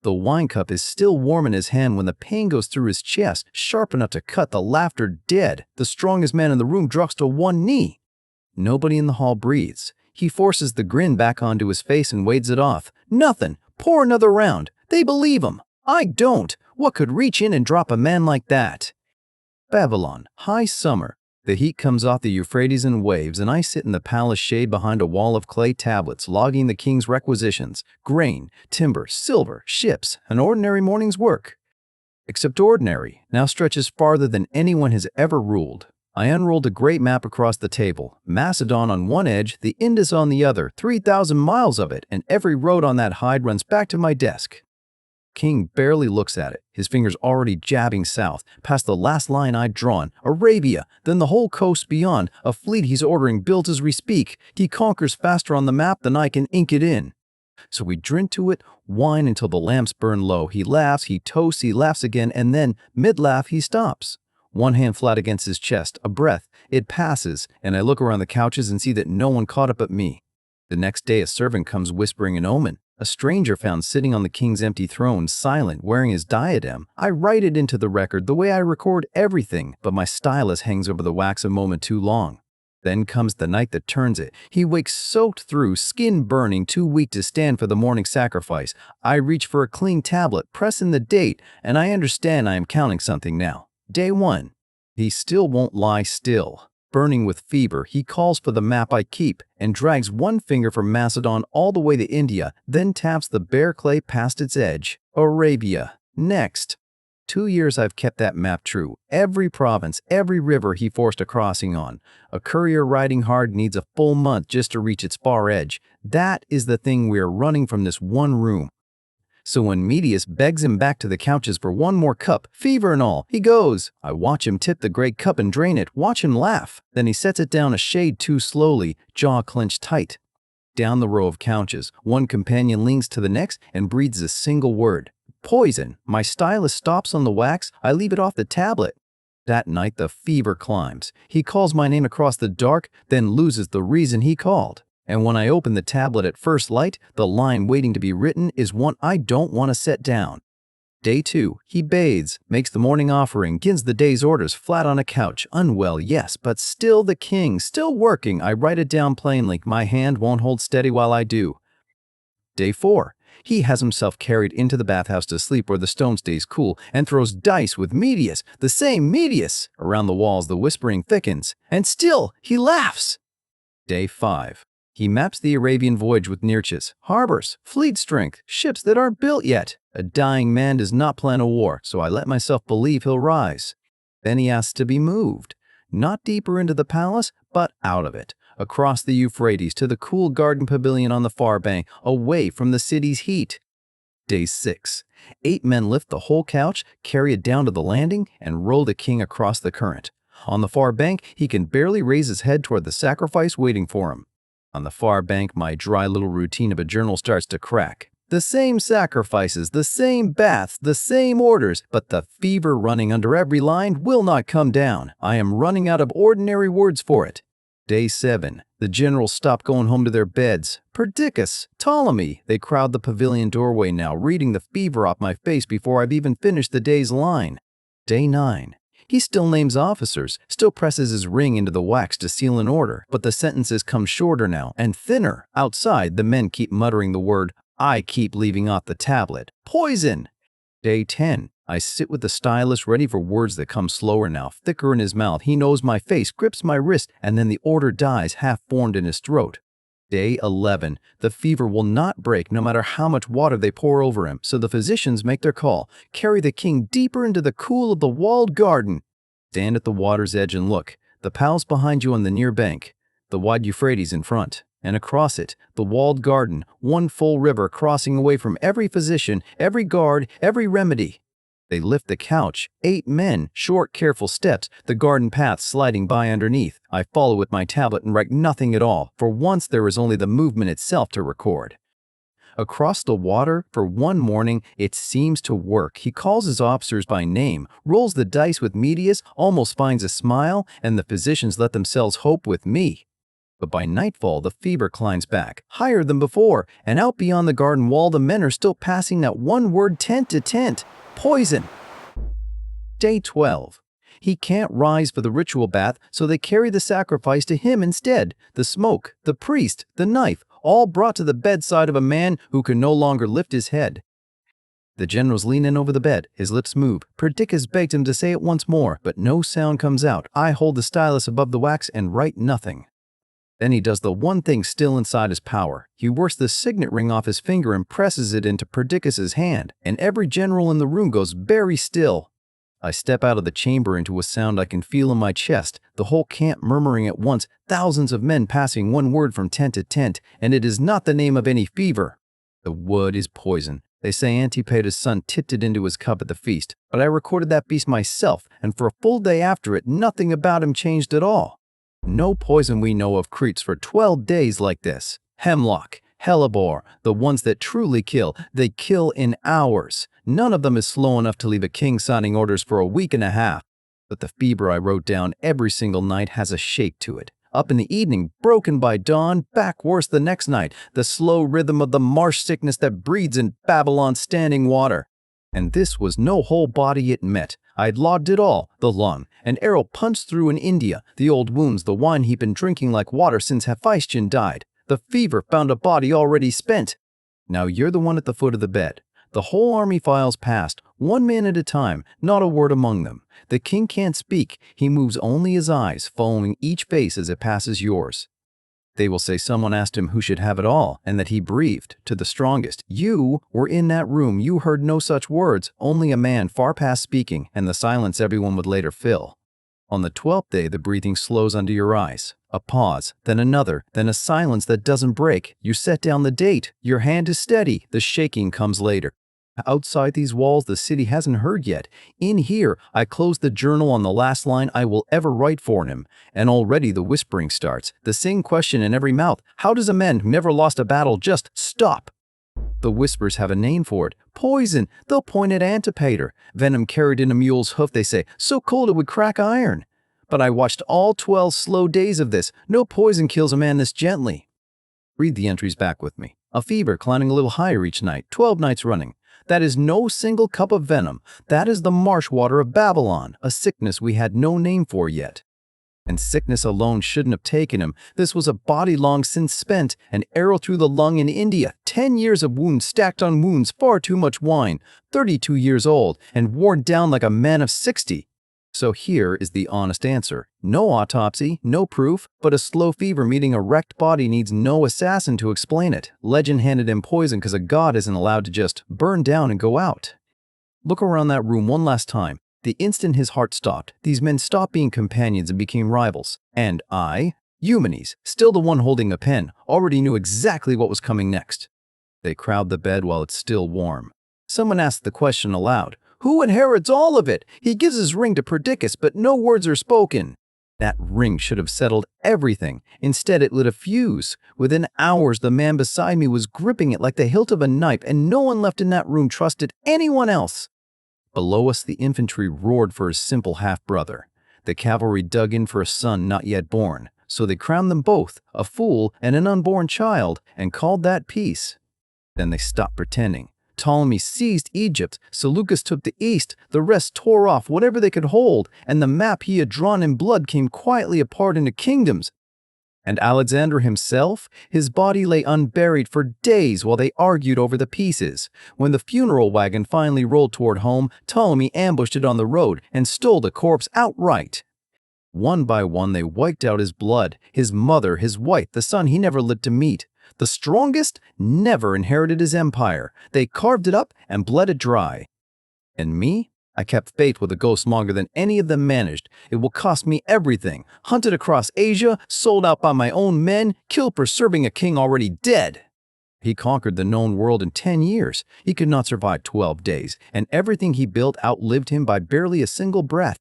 The wine cup is still warm in his hand when the pain goes through his chest, sharp enough to cut the laughter dead. The strongest man in the room drops to one knee. Nobody in the hall breathes. He forces the grin back onto his face and wades it off. Nothing. Pour another round. They believe him. I don't. What could reach in and drop a man like that? Babylon, high summer. The heat comes off the Euphrates in waves, and I sit in the palace shade behind a wall of clay tablets, logging the king's requisitions: grain, timber, silver, ships, an ordinary morning's work. Except ordinary now stretches farther than anyone has ever ruled. I unrolled a great map across the table, Macedon on one edge, the Indus on the other, 3,000 miles of it, and every road on that hide runs back to my desk. King barely looks at it, his fingers already jabbing south, past the last line I'd drawn, Arabia, then the whole coast beyond, a fleet he's ordering built as we speak. He conquers faster on the map than I can ink it in. So we drink to it, wine until the lamps burn low. He laughs, he toasts, he laughs again, and then, mid-laugh, he stops. One hand flat against his chest, a breath. It passes, and I look around the couches and see that no one caught up but me. The next day a servant comes whispering an omen. A stranger found sitting on the king's empty throne, silent, wearing his diadem. I write it into the record the way I record everything, but my stylus hangs over the wax a moment too long. Then comes the night that turns it. He wakes soaked through, skin burning, too weak to stand for the morning sacrifice. I reach for a clean tablet, press in the date, and I understand I am counting something now. Day 1. He still won't lie still. Burning with fever, he calls for the map I keep and drags one finger from Macedon all the way to India, then taps the bare clay past its edge. Arabia. Next. 2 years I've kept that map true. Every province, every river he forced a crossing on. A courier riding hard needs a full month just to reach its far edge. That is the thing we're running from this one room. So when Medius begs him back to the couches for one more cup, fever and all, he goes. I watch him tip the great cup and drain it, watch him laugh. Then he sets it down a shade too slowly, jaw clenched tight. Down the row of couches, one companion leans to the next and breathes a single word. Poison. My stylus stops on the wax, I leave it off the tablet. That night the fever climbs. He calls my name across the dark, then loses the reason he called. And when I open the tablet at first light, the line waiting to be written is one I don't want to set down. Day 2. He bathes, makes the morning offering, begins the day's orders flat on a couch. Unwell, yes, but still the king, still working. I write it down plainly. My hand won't hold steady while I do. Day 4. He has himself carried into the bathhouse to sleep where the stone stays cool and throws dice with Medius, the same Medius. Around the walls the whispering thickens, and still he laughs. Day 5. He maps the Arabian voyage with Nearchus, harbors, fleet strength, ships that aren't built yet. A dying man does not plan a war, so I let myself believe he'll rise. Then he asks to be moved, not deeper into the palace, but out of it, across the Euphrates to the cool garden pavilion on the far bank, away from the city's heat. Day 6. 8 men lift the whole couch, carry it down to the landing, and roll the king across the current. On the far bank, he can barely raise his head toward the sacrifice waiting for him. On the far bank, my dry little routine of a journal starts to crack. The same sacrifices, the same baths, the same orders, but the fever running under every line will not come down. I am running out of ordinary words for it. Day 7. The generals stop going home to their beds. Perdiccas, Ptolemy, they crowd the pavilion doorway now, reading the fever off my face before I've even finished the day's line. Day 9. He still names officers, still presses his ring into the wax to seal an order, but the sentences come shorter now and thinner. Outside, the men keep muttering the word. I keep leaving off the tablet. Poison! Day 10. I sit with the stylus ready for words that come slower now, thicker in his mouth. He knows my face, grips my wrist, and then the order dies half-formed in his throat. Day 11. The fever will not break no matter how much water they pour over him, so the physicians make their call. Carry the king deeper into the cool of the walled garden. Stand at the water's edge and look. The palace behind you on the near bank. The wide Euphrates in front. And across it, the walled garden, one full river crossing away from every physician, every guard, every remedy. They lift the couch, 8 men, short, careful steps, the garden path sliding by underneath. I follow with my tablet and write nothing at all. For once there is only the movement itself to record. Across the water, for one morning, it seems to work. He calls his officers by name, rolls the dice with Medius, almost finds a smile, and the physicians let themselves hope with me. But by nightfall, the fever climbs back, higher than before, and out beyond the garden wall, the men are still passing that one word tent to tent: poison. Day 12. He can't rise for the ritual bath, so they carry the sacrifice to him instead. The smoke, the priest, the knife, all brought to the bedside of a man who can no longer lift his head. The generals lean in over the bed. His lips move. Perdiccas begged him to say it once more, but no sound comes out. I hold the stylus above the wax and write nothing. Then he does the one thing still inside his power. He works the signet ring off his finger and presses it into Perdiccas's hand, and every general in the room goes very still. I step out of the chamber into a sound I can feel in my chest, the whole camp murmuring at once, thousands of men passing one word from tent to tent, and it is not the name of any fever. The wood is poison. They say Antipater's son tipped it into his cup at the feast, but I recorded that beast myself, and for a full day after it, nothing about him changed at all. No poison we know of creeps for 12 days like this. Hemlock, hellebore, the ones that truly kill, they kill in hours. None of them is slow enough to leave a king signing orders for a week and a half. But the fever I wrote down every single night has a shake to it. Up in the evening, broken by dawn, back worse the next night, the slow rhythm of the marsh sickness that breeds in Babylon's standing water. And this was no whole body it met. I'd logged it all, the lung, an arrow punched through in India, the old wounds, the wine he'd been drinking like water since Hephaestion died. The fever found a body already spent. Now you're the one at the foot of the bed. The whole army files past, one man at a time, not a word among them. The king can't speak. He moves only his eyes, following each face as it passes yours. They will say someone asked him who should have it all, and that he breathed to the strongest. You were in that room. You heard no such words, only a man far past speaking, and the silence everyone would later fill. On the 12th day, the breathing slows under your eyes. A pause, then another, then a silence that doesn't break. You set down the date. Your hand is steady. The shaking comes later. Outside these walls, the city hasn't heard yet. In here, I close the journal on the last line I will ever write for him. And already the whispering starts. The same question in every mouth. How does a man who never lost a battle just stop? The whispers have a name for it. Poison. They'll point at Antipater. Venom carried in a mule's hoof, they say. So cold it would crack iron. But I watched all 12 slow days of this. No poison kills a man this gently. Read the entries back with me. A fever climbing a little higher each night, 12 nights running. That is no single cup of venom. That is the marsh water of Babylon, a sickness we had no name for yet. And sickness alone shouldn't have taken him. This was a body long since spent, an arrow through the lung in India, 10 years of wounds stacked on wounds, far too much wine, 32 years old, and worn down like a man of 60. So here is the honest answer. No autopsy, no proof, but a slow fever meeting a wrecked body needs no assassin to explain it. Legend handed him poison because a god isn't allowed to just burn down and go out. Look around that room one last time. The instant his heart stopped, these men stopped being companions and became rivals. And I, Eumenes, still the one holding a pen, already knew exactly what was coming next. They crowd the bed while it's still warm. Someone asked the question aloud. Who inherits all of it? He gives his ring to Perdiccas, but no words are spoken. That ring should have settled everything. Instead, it lit a fuse. Within hours, the man beside me was gripping it like the hilt of a knife, and no one left in that room trusted anyone else. Below us, the infantry roared for his simple half-brother. The cavalry dug in for a son not yet born. So they crowned them both, a fool and an unborn child, and called that peace. Then they stopped pretending. Ptolemy seized Egypt, Seleucus took the east, the rest tore off whatever they could hold, and the map he had drawn in blood came quietly apart into kingdoms. And Alexander himself, his body lay unburied for days while they argued over the pieces. When the funeral wagon finally rolled toward home, Ptolemy ambushed it on the road and stole the corpse outright. One by one they wiped out his blood, his mother, his wife, the son he never lived to meet. The strongest never inherited his empire. They carved it up and bled it dry. And me? I kept faith with a ghost longer than any of them managed. It will cost me everything. Hunted across Asia, sold out by my own men, killed for serving a king already dead. He conquered the known world in 10 years. He could not survive 12 days, and everything he built outlived him by barely a single breath.